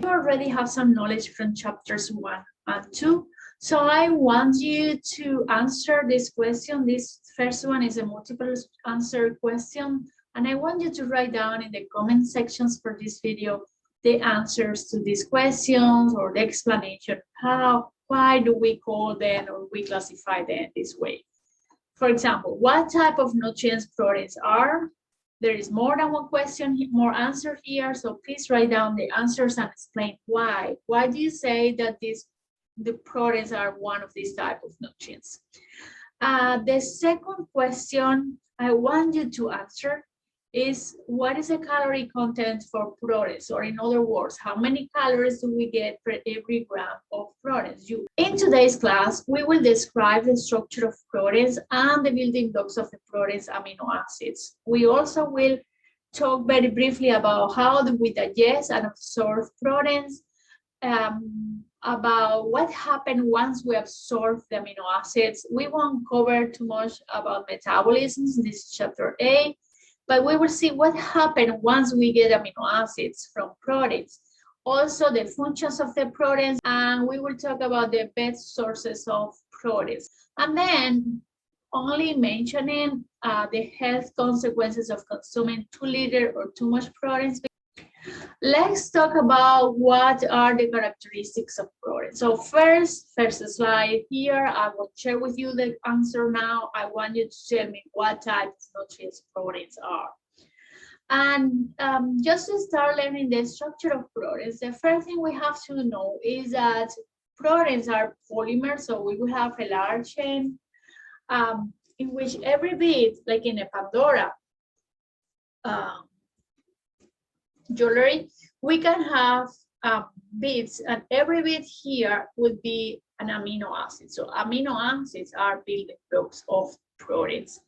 You already have some knowledge from chapters 1 and 2. So I want you to answer this question. This first one is a multiple answer question. And I want you to write down in the comment sections for this video the answers to these questions or the explanation. Why do we call them or we classify them this way? For example, what type of nutrients proteins are? There is more than one question, more answer here. So please write down the answers and explain why. Why do you say that the proteins are one of these type of nutrients? The second question I want you to answer is, what is the calorie content for proteins? Or in other words, how many calories do we get per every gram of proteins? In today's class, we will describe the structure of proteins and the building blocks of the proteins amino acids. We also will talk very briefly about how do we digest and absorb proteins, about what happens once we absorb the amino acids. We won't cover too much about metabolism. This is chapter 8. But we will see what happens once we get amino acids from proteins. Also the functions of the proteins, and we will talk about the best sources of proteins. And then only mentioning the health consequences of consuming too little or too much proteins. Let's talk about what are the characteristics of protein. So first slide here, I will share with you the answer now. I want you to tell me what type of nutrients proteins are. And just to start learning the structure of proteins, the first thing we have to know is that proteins are polymers. So we will have a large chain in which every bit, like in a Pandora jewelry, we can have bits, and every bit here would be an amino acid. So amino acids are building blocks of proteins.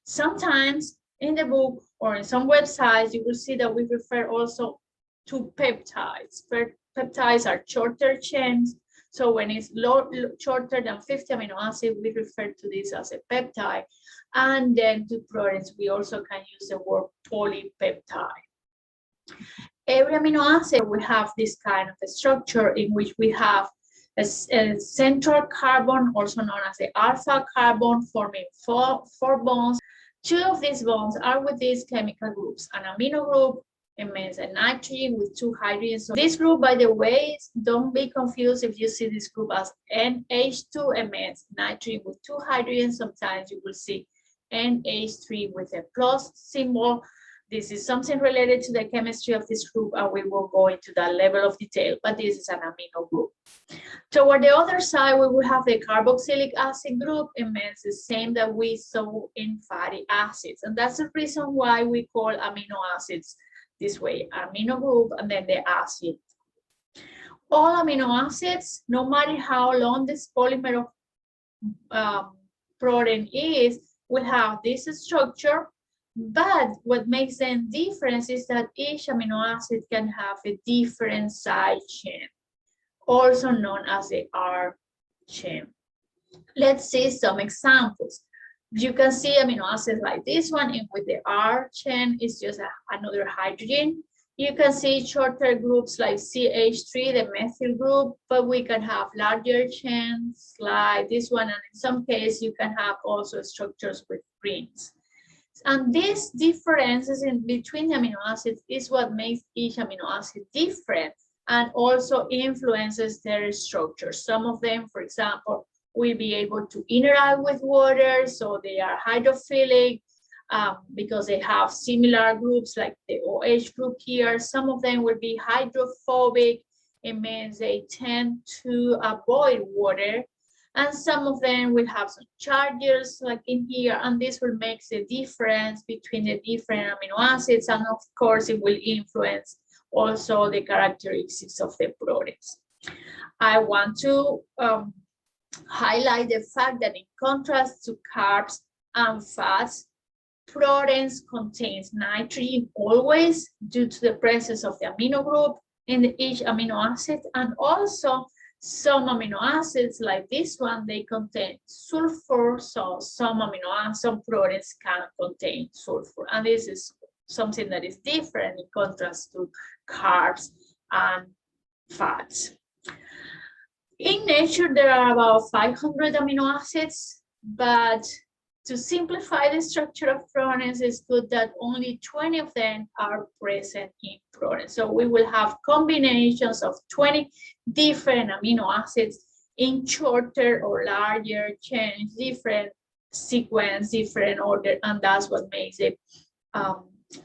Sometimes in the book or in some websites, you will see that we refer also to peptides. Peptides are shorter chains. So when it's shorter than 50 amino acids, we refer to this as a peptide. And then to proteins, we also can use the word polypeptide. Every amino acid will have this kind of a structure in which we have a central carbon, also known as the alpha carbon, forming four bonds. Two of these bonds are with these chemical groups. An amino group, it means a nitrogen with two hydrogens. So this group, by the way, don't be confused if you see this group as NH2, it means nitrogen with two hydrogens. Sometimes you will see NH3 with a plus symbol. This is something related to the chemistry of this group, and we will go into that level of detail, but this is an amino group. Toward the other side, we will have the carboxylic acid group. It means the same that we saw in fatty acids. And that's the reason why we call amino acids this way, amino group and then the acid. All amino acids, no matter how long this polymer of protein is, will have this structure. But what makes them different is that each amino acid can have a different side chain, also known as the R chain. Let's see some examples. You can see amino acids like this one, in with the R chain is just another hydrogen. You can see shorter groups like CH3, the methyl group, but we can have larger chains like this one, and in some cases you can have also structures with rings. And these differences in between the amino acids is what makes each amino acid different and also influences their structure. Some of them, for example, will be able to interact with water, so they are hydrophilic because they have similar groups like the OH group here. Some of them will be hydrophobic. It means they tend to avoid water. And some of them will have some charges like in here, and this will make the difference between the different amino acids, and of course it will influence also the characteristics of the proteins. I want to highlight the fact that in contrast to carbs and fats, proteins contains nitrogen always due to the presence of the amino group in each amino acid, and also some amino acids like this one, they contain sulfur, so some proteins can contain sulfur, and this is something that is different in contrast to carbs and fats. In nature, there are about 500 amino acids, but to simplify the structure of proteins, it's good that only 20 of them are present in proteins. So we will have combinations of 20 different amino acids in shorter or larger chains, different sequence, different order, and that's what makes it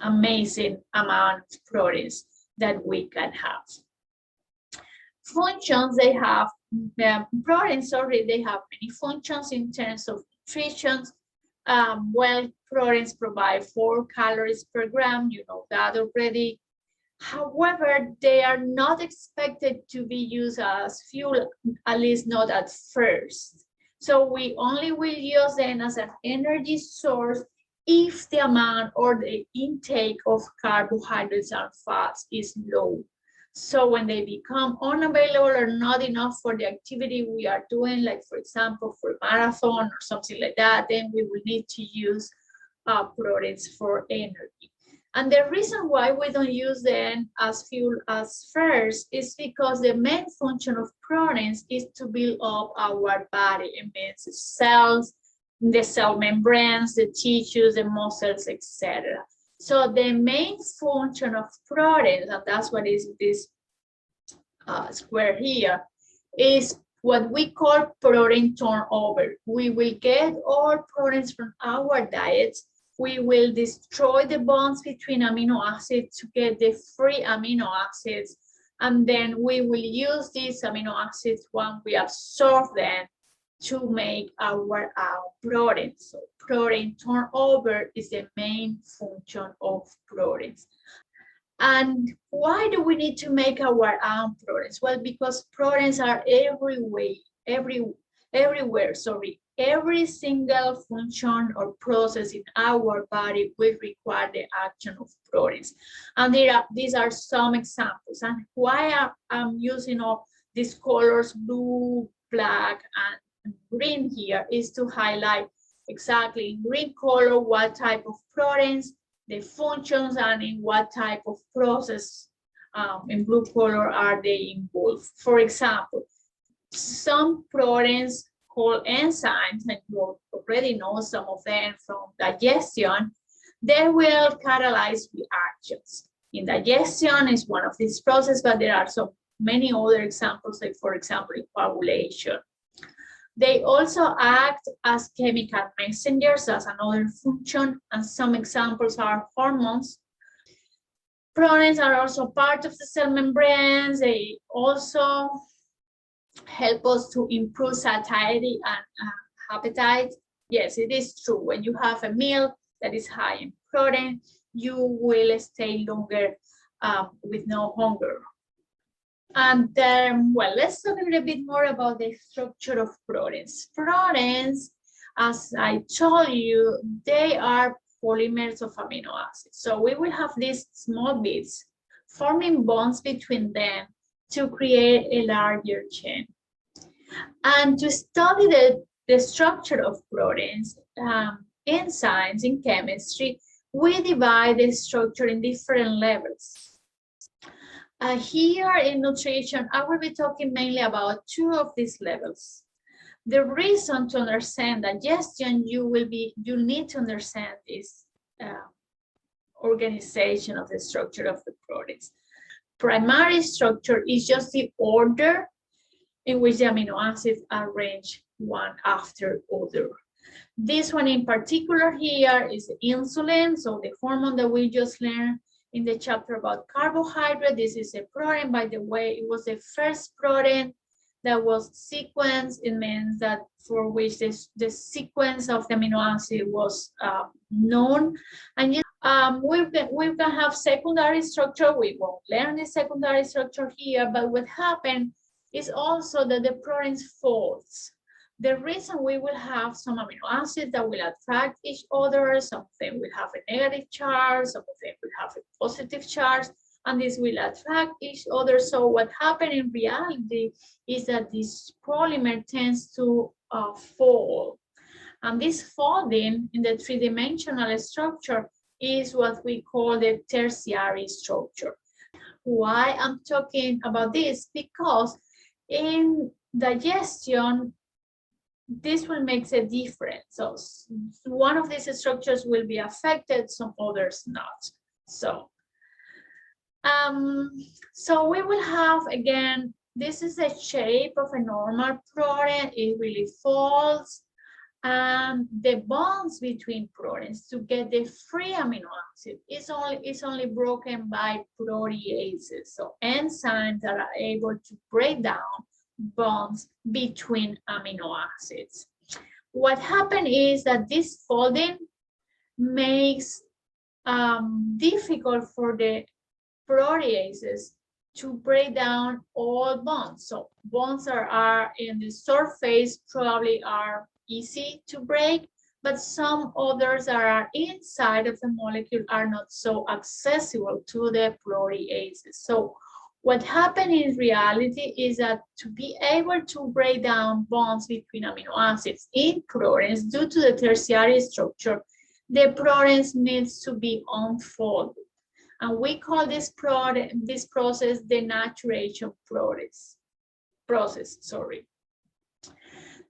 amazing amount of proteins that we can have. Functions, they have proteins, sorry, they have many functions in terms of nutrition. Well, proteins provide 4 calories per gram, you know that already. However, they are not expected to be used as fuel, at least not at first. So we only will use them as an energy source if the amount or the intake of carbohydrates and fats is low. So when they become unavailable or not enough for the activity we are doing, like for example, for marathon or something like that, then we will need to use proteins for energy. And the reason why we don't use them as fuel as first is because the main function of proteins is to build up our body. It means the cells, the cell membranes, the tissues, the muscles, etc. So the main function of proteins, and that's what is this square here, is what we call protein turnover. We will get all proteins from our diets. We will destroy the bonds between amino acids to get the free amino acids. And then we will use these amino acids when we absorb them to make our proteins. So protein turnover is the main function of proteins. And why do we need to make our own proteins? Well, because proteins are everywhere. Every single function or process in our body will require the action of proteins. And these are some examples. And why I'm using all these colors, blue, black, and green here, is to highlight exactly in green color what type of proteins, the functions, and in what type of process in blue color are they involved. For example, some proteins called enzymes, and you already know some of them from digestion, they will catalyze reactions. In digestion is one of these processes, but there are so many other examples, like for example, coagulation. They also act as chemical messengers as another function, and some examples are hormones. Proteins are also part of the cell membranes. They also help us to improve satiety and appetite. Yes, it is true. When you have a meal that is high in protein, you will stay longer with no hunger. And well, let's talk a little bit more about the structure of proteins. Proteins, as I told you, they are polymers of amino acids. So we will have these small bits forming bonds between them to create a larger chain. And to study the structure of proteins, enzymes in chemistry, we divide the structure in different levels. Here in nutrition, I will be talking mainly about 2 of these levels. The reason to understand digestion, you need to understand this organization of the structure of the proteins. Primary structure is just the order in which the amino acids are arranged one after other. This one in particular here is the insulin, so the hormone that we just learned in the chapter about carbohydrate. This is a protein, by the way. It was the first protein that was sequenced. It means that for which the sequence of the amino acid was known. And we can have secondary structure. We won't learn the secondary structure here, but what happened is also that the proteins folds. The reason we will have some amino acids that will attract each other, some of them will have a negative charge, some of them will have a positive charge, and this will attract each other. So what happened in reality is that this polymer tends to fold. And this folding in the three-dimensional structure is what we call the tertiary structure. Why I'm talking about this? Because in digestion, this will make a difference. So one of these structures will be affected, some others not. So we will have, again, this is a shape of a normal protein. It really folds, and the bonds between proteins to get the free amino acid is only broken by proteases, so enzymes that are able to break down bonds between amino acids. What happens is that this folding makes difficult for the proteases to break down all bonds. So bonds that are in the surface probably are easy to break, but some others that are inside of the molecule are not so accessible to the proteases. So what happened in reality is that to be able to break down bonds between amino acids in proteins due to the tertiary structure, the proteins needs to be unfolded. And we call this process denaturation process.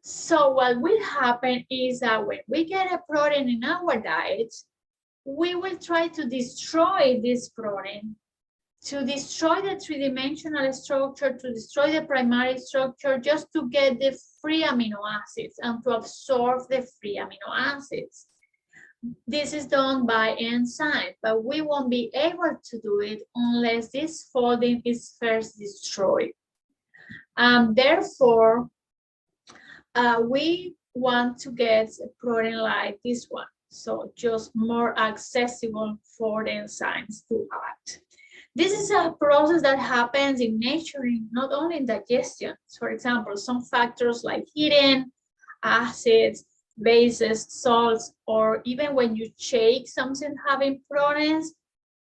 So what will happen is that when we get a protein in our diet, we will try to destroy this protein, to destroy the three-dimensional structure, to destroy the primary structure, just to get the free amino acids and to absorb the free amino acids. This is done by enzymes, but we won't be able to do it unless this folding is first destroyed. Therefore, we want to get a protein like this one, so just more accessible for the enzymes to act. This is a process that happens in nature, not only in digestion. For example, some factors like heating, acids, bases, salts, or even when you shake something having proteins,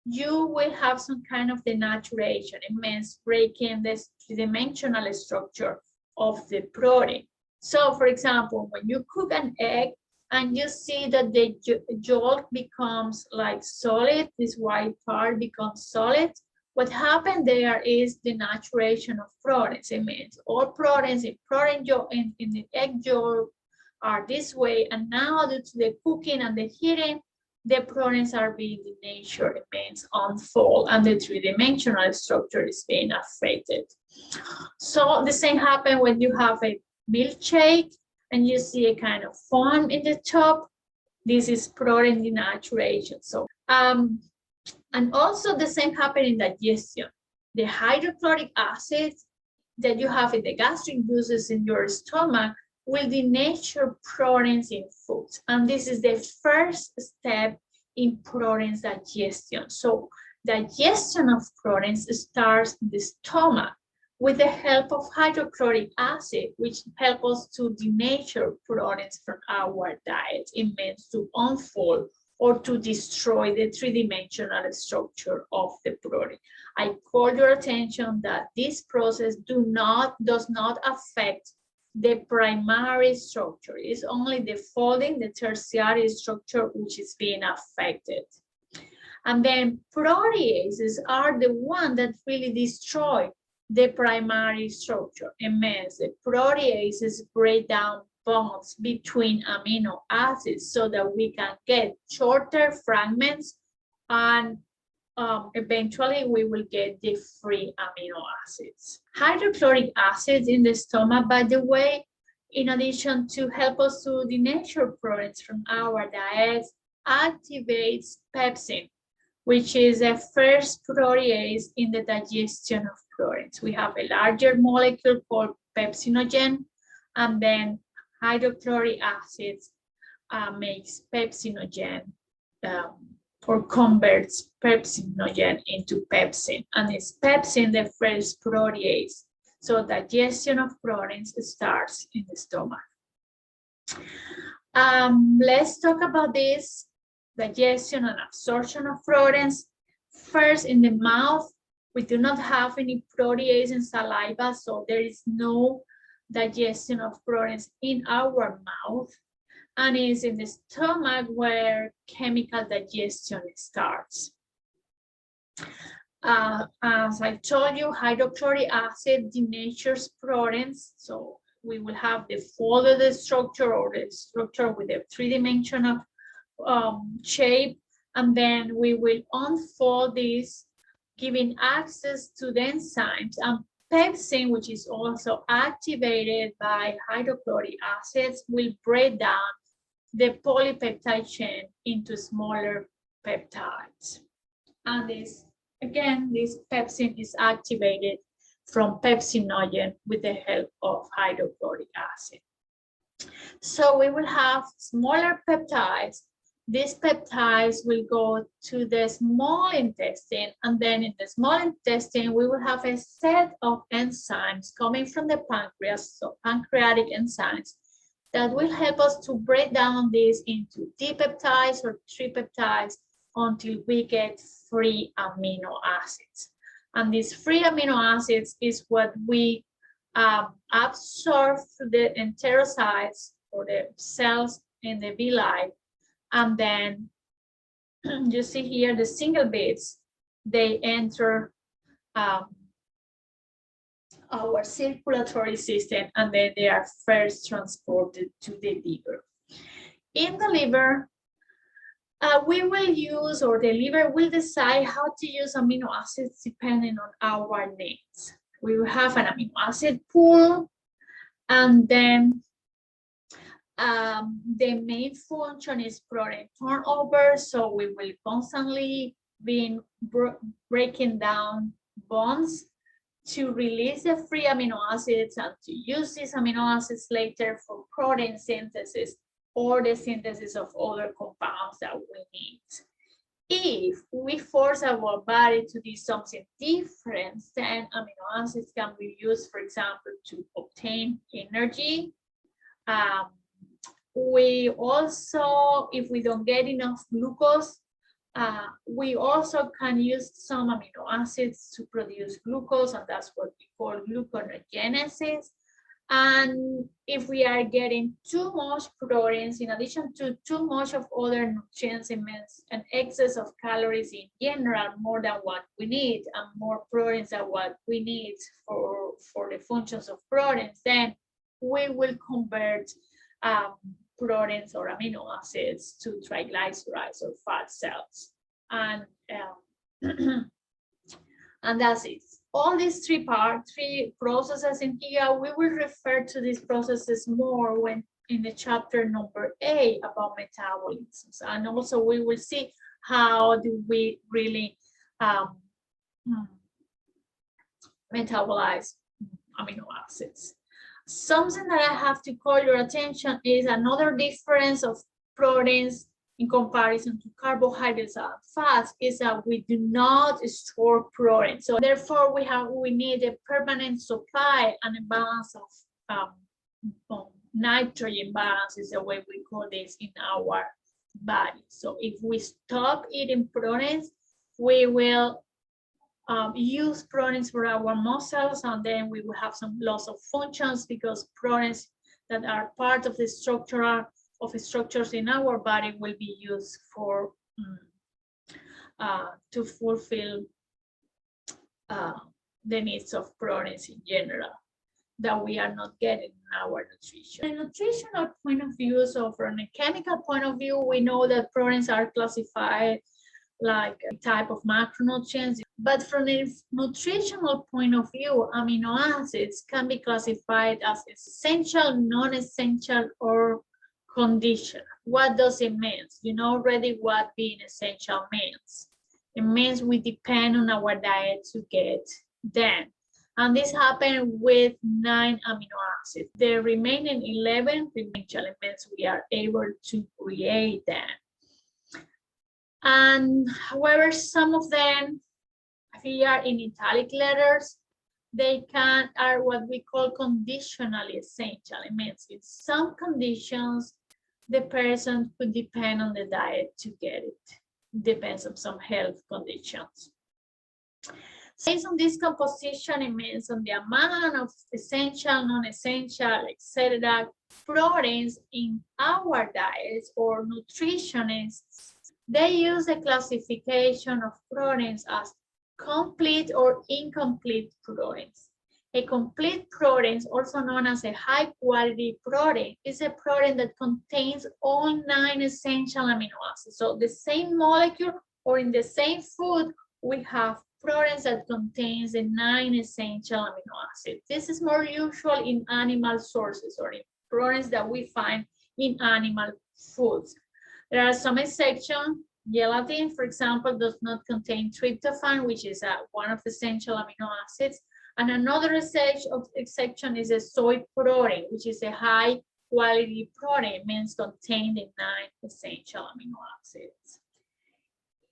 you will have some kind of denaturation. It means breaking this three-dimensional structure of the protein. So, for example, when you cook an egg and you see that the yolk becomes like solid, this white part becomes solid, what happened there is denaturation of proteins. It means all proteins in the egg yolk are this way, and now due to the cooking and the heating, the proteins are being denatured. It means unfold, and the three-dimensional structure is being affected. So the same happens when you have a milkshake and you see a kind of foam in the top. This is protein denaturation. So and also the same happens in digestion. The hydrochloric acid that you have in the gastric juices in your stomach will denature proteins in foods. And this is the first step in proteins digestion. So digestion of proteins starts in the stomach with the help of hydrochloric acid, which helps us to denature proteins from our diet. It means to unfold or to destroy the three-dimensional structure of the protein. I call your attention that this process does not affect the primary structure. It's only the folding, the tertiary structure, which is being affected. And then proteases are the one that really destroy the primary structure. It means the proteases break down bonds between amino acids so that we can get shorter fragments, and eventually we will get the free amino acids. Hydrochloric acid in the stomach, by the way, in addition to help us to denature proteins from our diets, activates pepsin, which is the first protease in the digestion of proteins. We have a larger molecule called pepsinogen, and then hydrochloric acids makes pepsinogen or converts pepsinogen into pepsin, and it's pepsin the first protease. So digestion of proteins starts in the stomach. Let's talk about this digestion and absorption of proteins. First, in the mouth, we do not have any protease in saliva, so there is no digestion of proteins in our mouth, and it's in the stomach where chemical digestion starts. As I told you, hydrochloric acid denatures proteins. So we will have the folded structure or the structure with a three-dimensional shape, and then we will unfold this, giving access to the enzymes. And pepsin, which is also activated by hydrochloric acids, will break down the polypeptide chain into smaller peptides. And this, again, this pepsin is activated from pepsinogen with the help of hydrochloric acid. So we will have smaller peptides. These peptides will go to the small intestine, and then in the small intestine, we will have a set of enzymes coming from the pancreas, so pancreatic enzymes, that will help us to break down these into dipeptides or tripeptides until we get free amino acids. And these free amino acids is what we absorb through the enterocytes or the cells in the villi. And then you see here the single bits, they enter our circulatory system, and then they are first transported to the liver. In the liver, we will use, or the liver will decide how to use amino acids depending on our needs. We will have an amino acid pool, and then the main function is protein turnover. So we will constantly be breaking down bonds to release the free amino acids and to use these amino acids later for protein synthesis or the synthesis of other compounds that we need. If we force our body to do something different, then amino acids can be used, for example, to obtain energy. We also, if we don't get enough glucose, we also can use some amino acids to produce glucose, and that's what we call gluconeogenesis. And if we are getting too much proteins, in addition to too much of other nutrients, it means an excess of calories in general, more than what we need, and more proteins than what we need for the functions of proteins, then we will convert proteins or amino acids to triglycerides or fat cells. And and that's it. All these three processes in here, we will refer to these processes more when in the chapter number 8 about metabolisms. And also we will see how do we really metabolize amino acids. Something that I have to call your attention is another difference of proteins in comparison to carbohydrates and fats is that we do not store protein. So therefore we need a permanent supply and a balance of nitrogen balance is the way we call this in our body. So if we stop eating proteins, we will use proteins for our muscles, and then we will have some loss of functions because proteins that are part of the structures in our body will be used for to fulfill the needs of proteins in general that we are not getting in our nutrition. From a nutritional point of view, so from a chemical point of view, we know that proteins are classified like a type of macronutrients, but from a nutritional point of view, amino acids can be classified as essential, non-essential, or conditional. What does it mean? You know already what being essential means. It means we depend on our diet to get them. And this happened with 9 amino acids. The remaining 11 essential means we are able to create them. And however, some of them here in italic letters, they are what we call conditionally essential. It means in some conditions, the person could depend on the diet to get it. Depends on some health conditions. So based on this composition, it means on the amount of essential, non-essential, etc. proteins in our diets, or nutritionists, they use the classification of proteins as complete or incomplete proteins. A complete protein, also known as a high quality protein, is a protein that contains all 9 essential amino acids. So the same molecule or in the same food, we have proteins that contains the 9 essential amino acids. This is more usual in animal sources or in proteins that we find in animal foods. There are some exceptions. Gelatin, for example, does not contain tryptophan, which is one of the essential amino acids. And another exception is a soy protein, which is a high quality protein, means contain the 9 essential amino acids.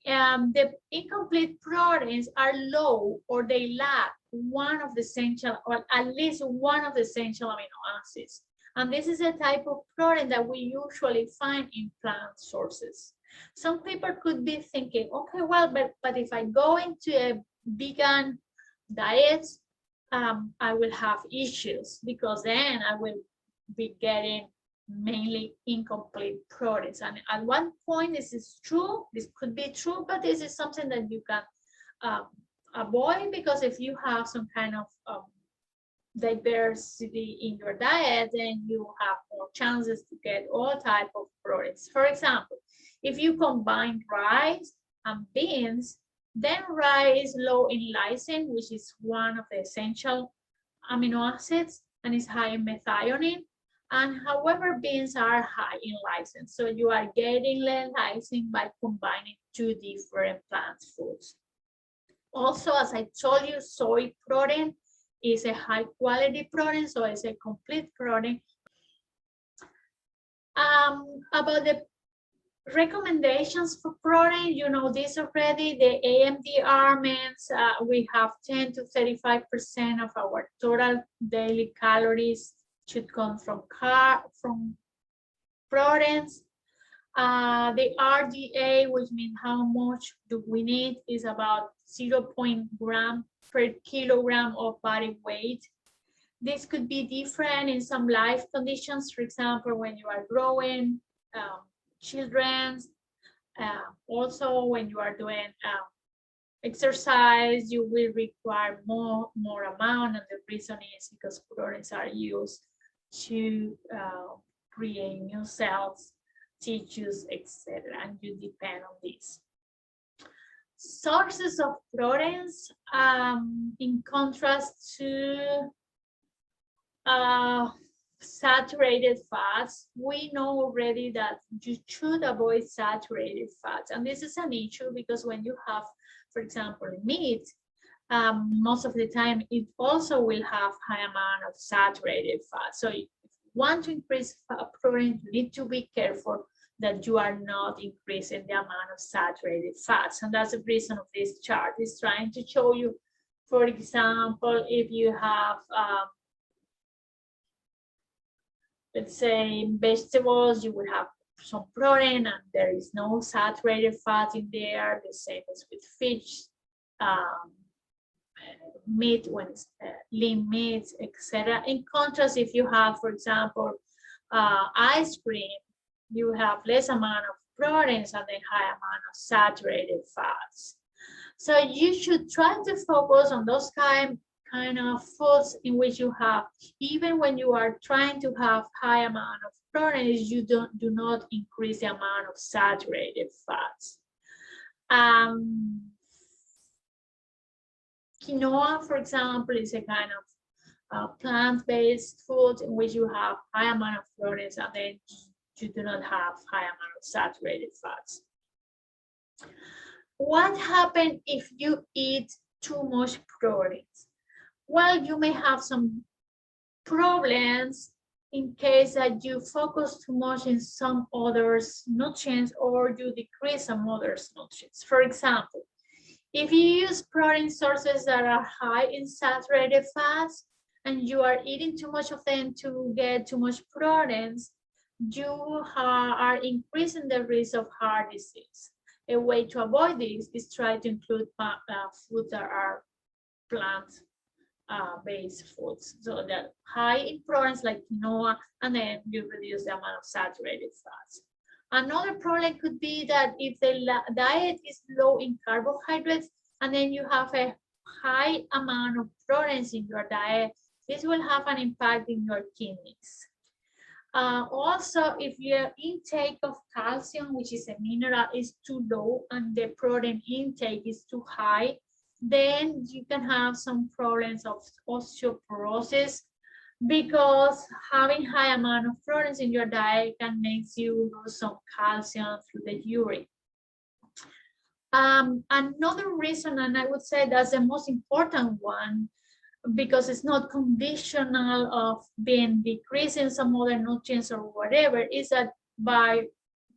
The incomplete proteins are low or they lack one of the essential, or at least one of the essential amino acids. And this is a type of protein that we usually find in plant sources. Some people could be thinking, okay, well, but if I go into a vegan diet, I will have issues because then I will be getting mainly incomplete proteins. And at one point, this is true, this could be true, but this is something that you can avoid, because if you have some kind of diversity in your diet, then you have more chances to get all type of proteins. For example, if you combine rice and beans, then rice is low in lysine, which is one of the essential amino acids, and is high in methionine. And however, beans are high in lysine. So you are getting less lysine by combining two different plant foods. Also, as I told you, soy protein is a high quality protein, so it's a complete protein. About the recommendations for protein, you know this already. The AMDR means we have 10 to 35% of our total daily calories should come from proteins. The RDA, which means how much do we need, is about 0.1 gram per kilogram of body weight. This could be different in some life conditions. For example, when you are growing children, also when you are doing exercise, you will require more amount, and the reason is because proteins are used to create new cells, tissues, etc., and you depend on this. Sources of proteins, in contrast to saturated fats, we know already that you should avoid saturated fats, and this is an issue because when you have, for example, meat, most of the time it also will have high amount of saturated fat. So if you want to increase protein, you need to be careful that you are not increasing the amount of saturated fats, and that's the reason of this chart. It's trying to show you, for example, if you have let's say vegetables, you would have some protein and there is no saturated fat in there. The same as with fish, meat, when it's lean meats, etc. In contrast, if you have, for example, ice cream, you have less amount of proteins and a high amount of saturated fats. So you should try to focus on those kind of foods in which you have, even when you are trying to have high amount of proteins, you do not increase the amount of saturated fats. Quinoa, for example, is a kind of plant-based food in which you have high amount of proteins and then you do not have high amount of saturated fats. What happens if you eat too much proteins? Well, you may have some problems in case that you focus too much in some other nutrients or you decrease some other nutrients. For example, if you use protein sources that are high in saturated fats and you are eating too much of them to get too much proteins, you are increasing the risk of heart disease. A way to avoid this is try to include foods that are plant-based foods, so that high in proteins like quinoa, and then you reduce the amount of saturated fats. Another problem could be that if the diet is low in carbohydrates and then you have a high amount of proteins in your diet, this will have an impact in your kidneys. Also, if your intake of calcium, which is a mineral, is too low and the protein intake is too high, then you can have some problems of osteoporosis, because having high amount of proteins in your diet can make you lose some calcium through the urine. Another reason, and I would say that's the most important one, because it's not conditional of being decreasing some other nutrients or whatever, is that by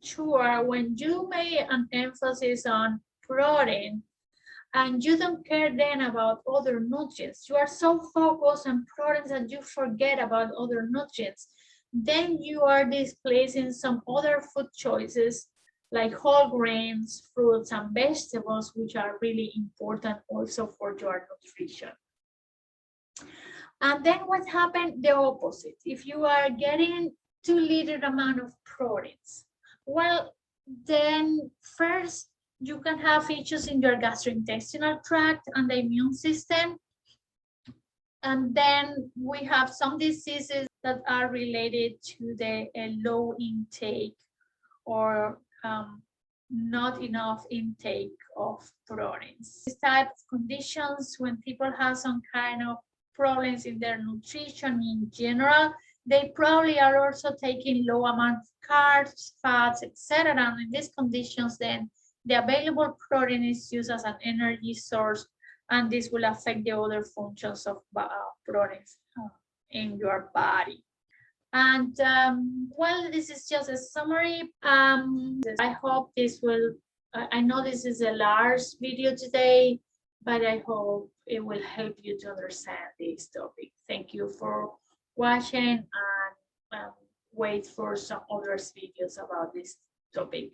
sure when you make an emphasis on protein and you don't care then about other nutrients, you are so focused on proteins that you forget about other nutrients, then you are displacing some other food choices like whole grains, fruits, and vegetables, which are really important also for your nutrition. And then what happened? The opposite. If you are getting too little amount of proteins, well, then first you can have issues in your gastrointestinal tract and the immune system. And then we have some diseases that are related to the low intake or not enough intake of proteins. These type of conditions, when people have some kind of problems in their nutrition in general, they probably are also taking low amount of carbs, fats, etc. And in these conditions, then the available protein is used as an energy source, and this will affect the other functions of proteins in your body. And well, this is just a summary. I hope this will, I know this is a large video today, but I hope it will help you to understand this topic. Thank you for watching, and wait for some other videos about this topic.